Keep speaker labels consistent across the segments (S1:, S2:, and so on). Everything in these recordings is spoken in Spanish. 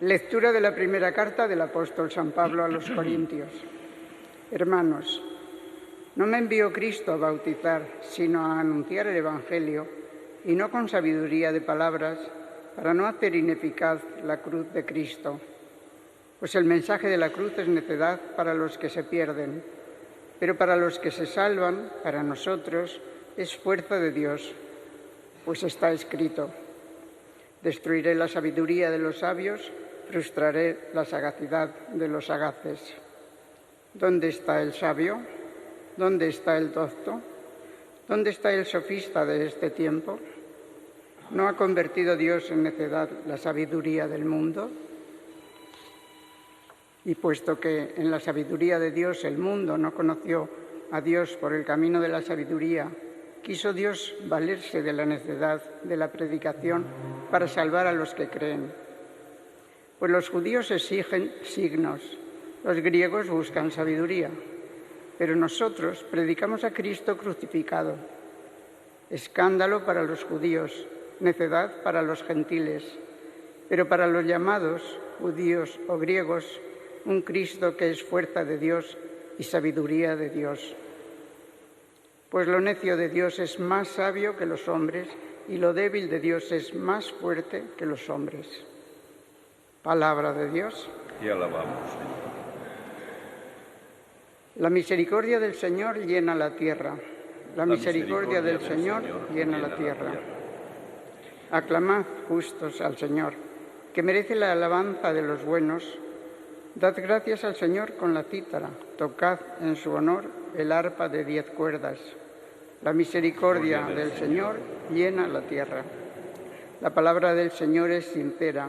S1: Lectura de la primera carta del apóstol San Pablo a los Corintios. Hermanos, no me envió Cristo a bautizar, sino a anunciar el Evangelio, y no con sabiduría de palabras, para no hacer ineficaz la cruz de Cristo. Pues el mensaje de la cruz es necedad para los que se pierden, pero para los que se salvan, para nosotros, es fuerza de Dios. Pues está escrito: destruiré la sabiduría de los sabios, frustraré la sagacidad de los sagaces. ¿Dónde está el sabio? ¿Dónde está el docto? ¿Dónde está el sofista de este tiempo? ¿No ha convertido Dios en necedad la sabiduría del mundo? Y puesto que en la sabiduría de Dios el mundo no conoció a Dios por el camino de la sabiduría, quiso Dios valerse de la necedad de la predicación para salvar a los que creen. Pues los judíos exigen signos, los griegos buscan sabiduría, pero nosotros predicamos a Cristo crucificado. Escándalo para los judíos, necedad para los gentiles, pero para los llamados, judíos o griegos, un Cristo que es fuerza de Dios y sabiduría de Dios. Pues lo necio de Dios es más sabio que los hombres, y lo débil de Dios es más fuerte que los hombres. Palabra de Dios.
S2: Y alabamos, Señor.
S1: La misericordia del Señor llena la tierra. La misericordia del Señor llena la tierra. Aclamad justos al Señor, que merece la alabanza de los buenos. Dad gracias al Señor con la cítara, tocad en su honor el arpa de 10 cuerdas. La misericordia del Señor llena la tierra. La palabra del Señor es sincera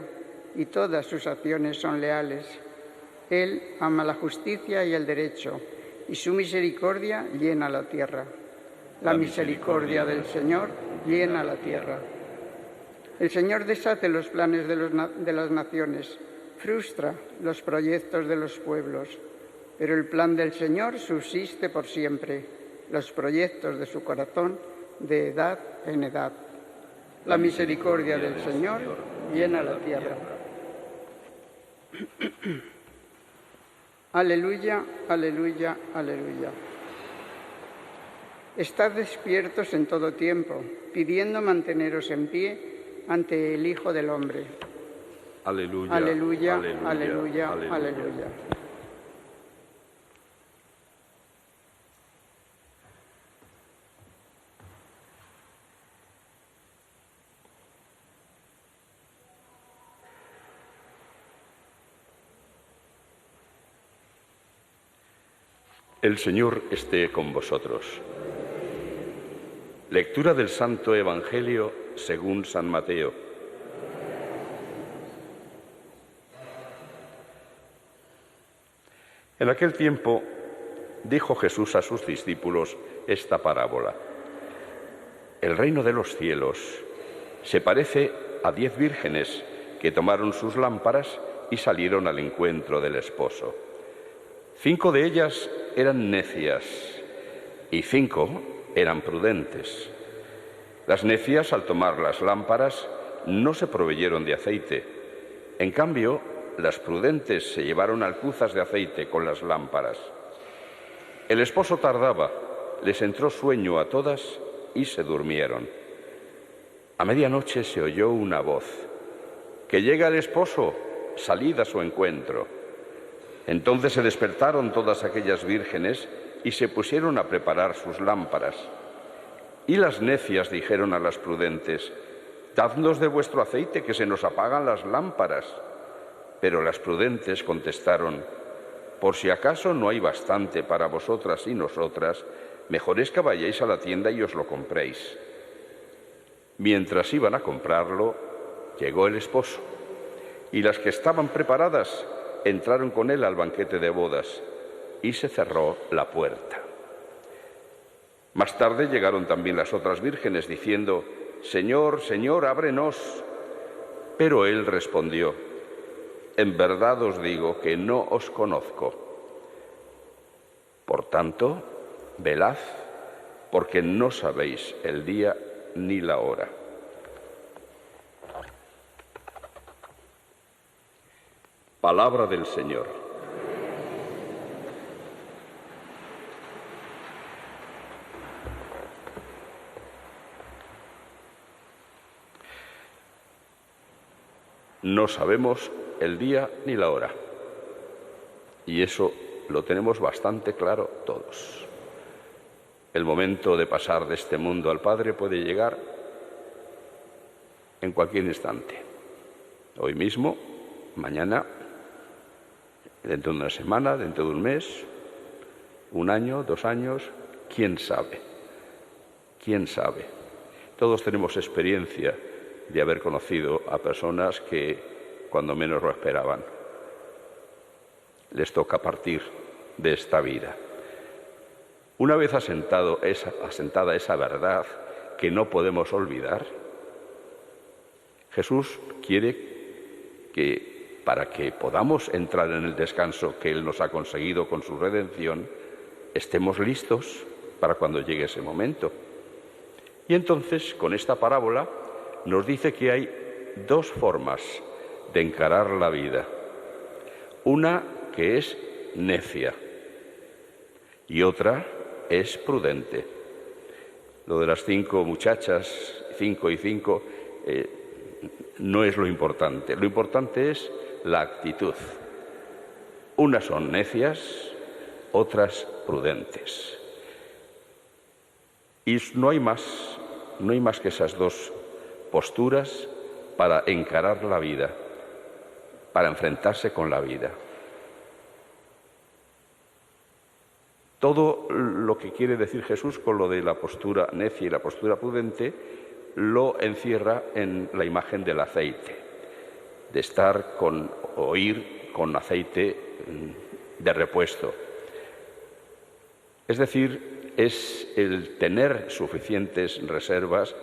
S1: y todas sus acciones son leales. Él ama la justicia y el derecho, y su misericordia llena la tierra. La misericordia del Señor llena la tierra. El Señor deshace los planes de las naciones, frustra los proyectos de los pueblos, pero el plan del Señor subsiste por siempre, los proyectos de su corazón de edad en edad. La misericordia del Señor llena la tierra. Aleluya, aleluya, aleluya. Estad despiertos en todo tiempo, pidiendo manteneros en pie ante el Hijo del Hombre.
S2: Aleluya,
S1: aleluya,
S2: aleluya,
S1: aleluya,
S2: aleluya.
S1: aleluya.
S2: El Señor esté con vosotros. Lectura del Santo Evangelio según San Mateo. En aquel tiempo dijo Jesús a sus discípulos esta parábola. El reino de los cielos se parece a 10 vírgenes que tomaron sus lámparas y salieron al encuentro del esposo. 5 de ellas eran necias y 5 eran prudentes. Las necias, al tomar las lámparas, no se proveyeron de aceite. En cambio, las prudentes se llevaron alcuzas de aceite con las lámparas. El esposo tardaba, les entró sueño a todas y se durmieron. A medianoche se oyó una voz: «¡Que llega el esposo! ¡Salid a su encuentro!». Entonces se despertaron todas aquellas vírgenes y se pusieron a preparar sus lámparas. Y las necias dijeron a las prudentes: «Dadnos de vuestro aceite, que se nos apagan las lámparas». Pero las prudentes contestaron: «Por si acaso no hay bastante para vosotras y nosotras, mejor es que vayáis a la tienda y os lo compréis». Mientras iban a comprarlo, llegó el esposo, y las que estaban preparadas entraron con él al banquete de bodas, y se cerró la puerta. Más tarde llegaron también las otras vírgenes, diciendo: «Señor, Señor, ábrenos». Pero él respondió: «En verdad os digo que no os conozco. Por tanto, velad, porque no sabéis el día ni la hora». Palabra del Señor. No sabemos el día ni la hora, y eso lo tenemos bastante claro todos. El momento de pasar de este mundo al Padre puede llegar en cualquier instante. Hoy mismo, mañana, dentro de una semana, dentro de un mes, un año, 2 años, ¿quién sabe? ¿Quién sabe? Todos tenemos experiencia de haber conocido a personas que, cuando menos lo esperaban, les toca partir de esta vida. Una vez asentada esa verdad que no podemos olvidar, Jesús quiere que, para que podamos entrar en el descanso que Él nos ha conseguido con su redención, estemos listos para cuando llegue ese momento. Y entonces, con esta parábola, nos dice que hay 2 formas de encarar la vida. Una que es necia y otra es prudente. Lo de las 5 muchachas, 5 y 5, no es lo importante. Lo importante es la actitud. Unas son necias, otras prudentes. Y no hay más que esas 2 posturas para encarar la vida, para enfrentarse con la vida. Todo lo que quiere decir Jesús con lo de la postura necia y la postura prudente lo encierra en la imagen del aceite, de estar o ir con aceite de repuesto. Es decir, es el tener suficientes reservas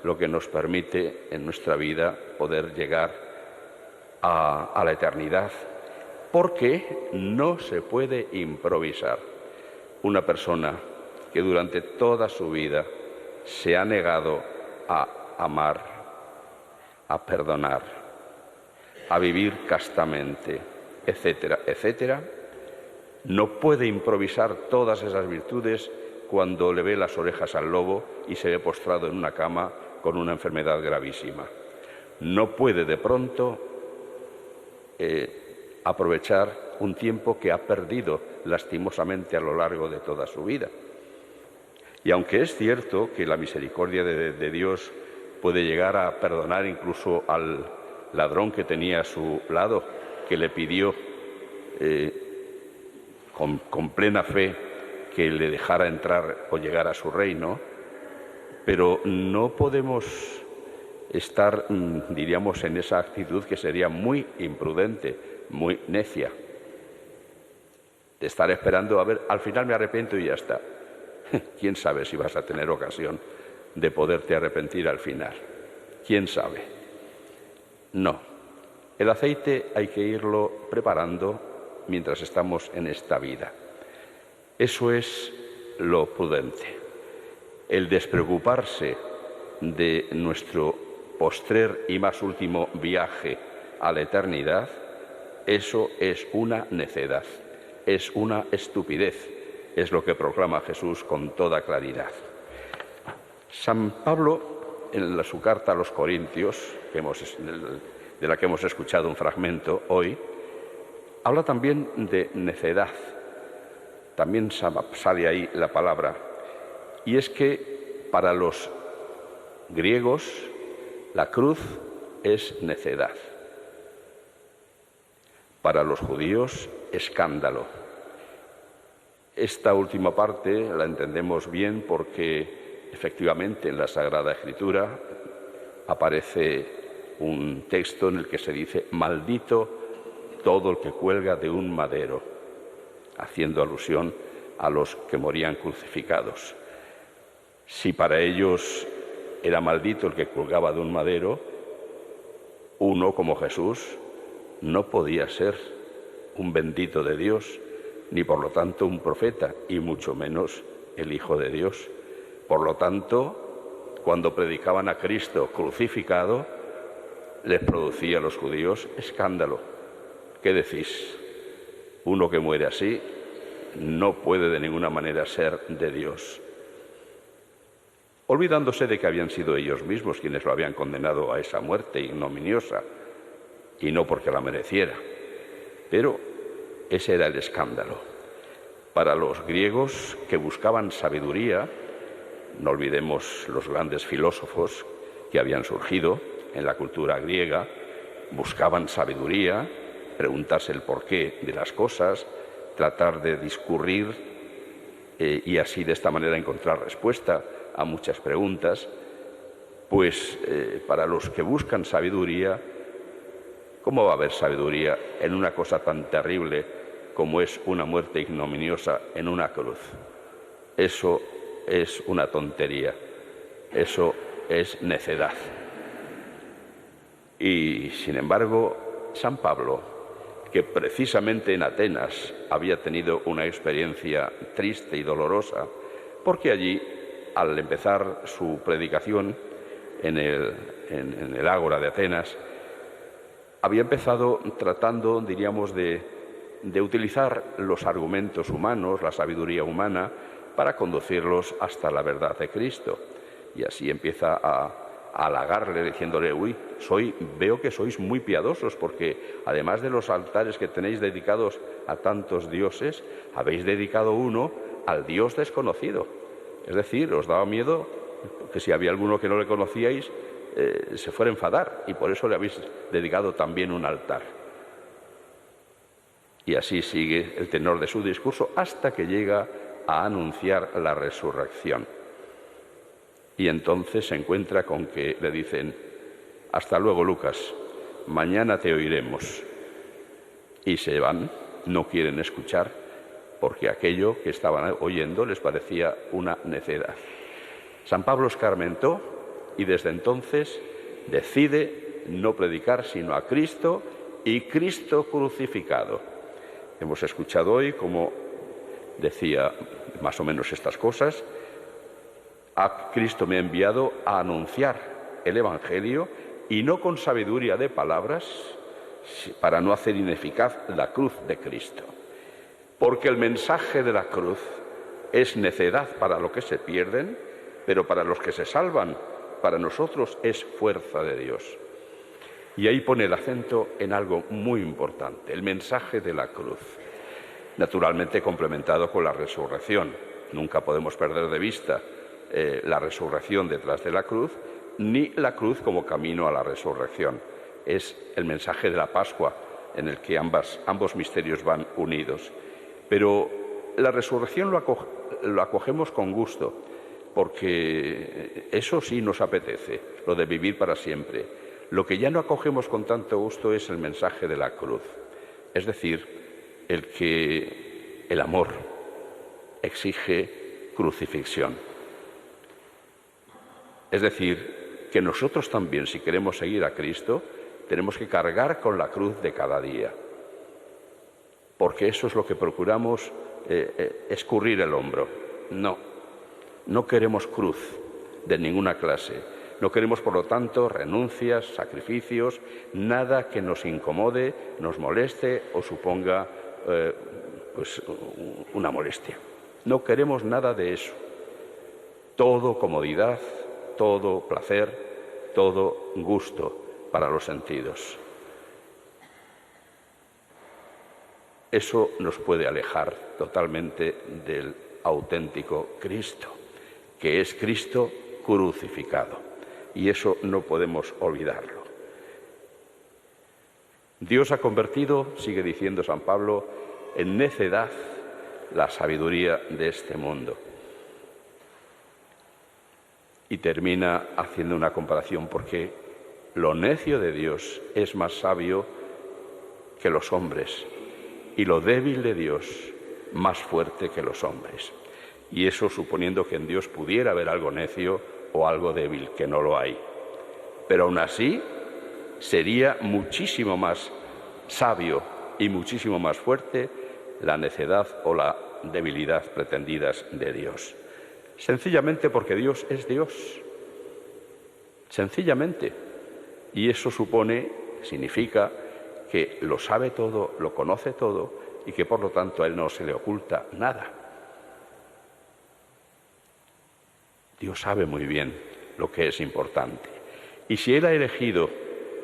S2: lo que nos permite en nuestra vida poder llegar a la eternidad, porque no se puede improvisar. Una persona que durante toda su vida se ha negado a amar, a perdonar, a vivir castamente, etcétera, etcétera, no puede improvisar todas esas virtudes cuando le ve las orejas al lobo y se ve postrado en una cama con una enfermedad gravísima. No puede de pronto aprovechar un tiempo que ha perdido lastimosamente a lo largo de toda su vida. Y aunque es cierto que la misericordia de Dios puede llegar a perdonar incluso al ladrón que tenía a su lado, que le pidió con plena fe que le dejara entrar o llegar a su reino, pero no podemos estar, diríamos, en esa actitud que sería muy imprudente, muy necia, de estar esperando, a ver, al final me arrepiento y ya está. ¿Quién sabe si vas a tener ocasión de poderte arrepentir al final? ¿Quién sabe? No. El aceite hay que irlo preparando mientras estamos en esta vida. Eso es lo prudente. El despreocuparse de nuestro postrer y más último viaje a la eternidad, eso es una necedad, es una estupidez, es lo que proclama Jesús con toda claridad. San Pablo, en su carta a los Corintios, de la que hemos escuchado un fragmento hoy, habla también de necedad. También sale ahí la palabra. Y es que para los griegos la cruz es necedad. Para los judíos, escándalo. Esta última parte la entendemos bien porque efectivamente en la Sagrada Escritura aparece un texto en el que se dice: maldito todo el que cuelga de un madero, haciendo alusión a los que morían crucificados. Si para ellos era maldito el que colgaba de un madero, uno como Jesús no podía ser un bendito de Dios, ni por lo tanto un profeta, y mucho menos el Hijo de Dios. Por lo tanto, cuando predicaban a Cristo crucificado, les producía a los judíos escándalo. ¿qué decís? Uno que muere así no puede de ninguna manera ser de Dios. Olvidándose de que habían sido ellos mismos quienes lo habían condenado a esa muerte ignominiosa, y no porque la mereciera. Pero ese era el escándalo. Para los griegos que buscaban sabiduría, no olvidemos los grandes filósofos que habían surgido en la cultura griega, buscaban sabiduría, preguntarse el porqué de las cosas, tratar de discurrir y así de esta manera encontrar respuesta a muchas preguntas. Pues para los que buscan sabiduría, ¿cómo va a haber sabiduría en una cosa tan terrible como es una muerte ignominiosa en una cruz? Eso es una tontería, eso es necedad. Y sin embargo, San Pablo, que precisamente en Atenas había tenido una experiencia triste y dolorosa, porque allí, al empezar su predicación en el ágora de Atenas, había empezado tratando, diríamos, de utilizar los argumentos humanos, la sabiduría humana, para conducirlos hasta la verdad de Cristo. Y así empieza a halagarle, diciéndole: uy, veo que sois muy piadosos, porque además de los altares que tenéis dedicados a tantos dioses, habéis dedicado uno al Dios desconocido. Es decir, os daba miedo que si había alguno que no le conocíais, se fuera a enfadar, y por eso le habéis dedicado también un altar. Y así sigue el tenor de su discurso hasta que llega a anunciar la resurrección. Y entonces se encuentra con que le dicen: hasta luego, Lucas, mañana te oiremos. Y se van, no quieren escuchar, porque aquello que estaban oyendo les parecía una necedad. San Pablo escarmentó y desde entonces decide no predicar sino a Cristo y Cristo crucificado. Hemos escuchado hoy cómo decía más o menos estas cosas: a Cristo me ha enviado a anunciar el Evangelio, y no con sabiduría de palabras, para no hacer ineficaz la cruz de Cristo. Porque el mensaje de la cruz es necedad para los que se pierden, pero para los que se salvan, para nosotros es fuerza de Dios. Y ahí pone el acento en algo muy importante: el mensaje de la cruz, naturalmente complementado con la resurrección. Nunca podemos perder de vista la resurrección detrás de la cruz, ni la cruz como camino a la resurrección. Es el mensaje de la Pascua en el que ambos misterios van unidos. Pero la resurrección lo acogemos con gusto, porque eso sí nos apetece, lo de vivir para siempre. Lo que ya no acogemos con tanto gusto es el mensaje de la cruz, es decir, el que el amor exige crucifixión. Es decir, que nosotros también, si queremos seguir a Cristo, tenemos que cargar con la cruz de cada día, porque eso es lo que procuramos, escurrir el hombro. No queremos cruz de ninguna clase. No queremos, por lo tanto, renuncias, sacrificios, nada que nos incomode, nos moleste o suponga una molestia. No queremos nada de eso. Todo comodidad, todo placer, todo gusto para los sentidos. Eso nos puede alejar totalmente del auténtico Cristo, que es Cristo crucificado. Y eso no podemos olvidarlo. Dios ha convertido, sigue diciendo San Pablo, en necedad la sabiduría de este mundo. Y termina haciendo una comparación, porque lo necio de Dios es más sabio que los hombres, y lo débil de Dios más fuerte que los hombres. Y eso suponiendo que en Dios pudiera haber algo necio o algo débil, que no lo hay. Pero aún así sería muchísimo más sabio y muchísimo más fuerte la necedad o la debilidad pretendidas de Dios. Sencillamente porque Dios es Dios. Sencillamente. Y eso significa que lo sabe todo, lo conoce todo y que por lo tanto a Él no se le oculta nada. Dios sabe muy bien lo que es importante. Y si Él ha elegido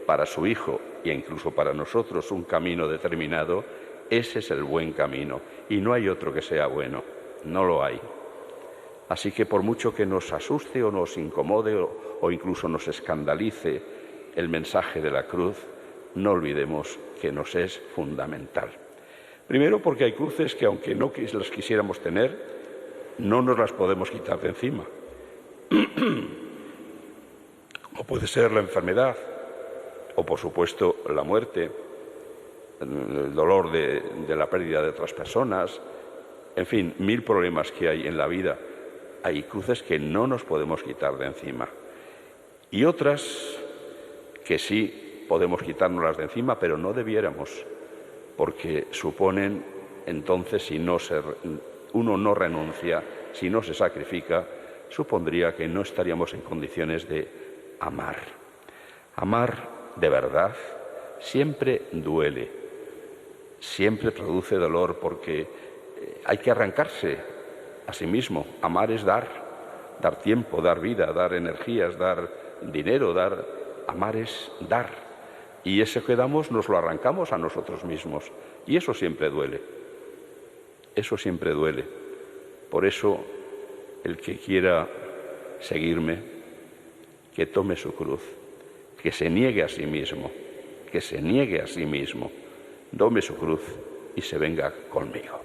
S2: para su Hijo e incluso para nosotros un camino determinado, ese es el buen camino y no hay otro que sea bueno, no lo hay. Así que por mucho que nos asuste o nos incomode o incluso nos escandalice el mensaje de la cruz, no olvidemos que nos es fundamental. Primero porque hay cruces que aunque no las quisiéramos tener, no nos las podemos quitar de encima. Como puede ser la enfermedad o por supuesto la muerte, el dolor de la pérdida de otras personas, en fin, 1000 problemas que hay en la vida. Hay cruces que no nos podemos quitar de encima y otras que sí podemos quitárnoslas de encima, pero no debiéramos, porque suponen entonces, si uno no renuncia, si no se sacrifica, supondría que no estaríamos en condiciones de amar. Amar de verdad siempre duele, siempre produce dolor porque hay que arrancarse a sí mismo. Amar es dar tiempo, dar vida, dar energías, dar dinero, amar es dar. Y eso que damos nos lo arrancamos a nosotros mismos. Y eso siempre duele. Eso siempre duele. Por eso, el que quiera seguirme, que tome su cruz, que se niegue a sí mismo, tome su cruz y se venga conmigo.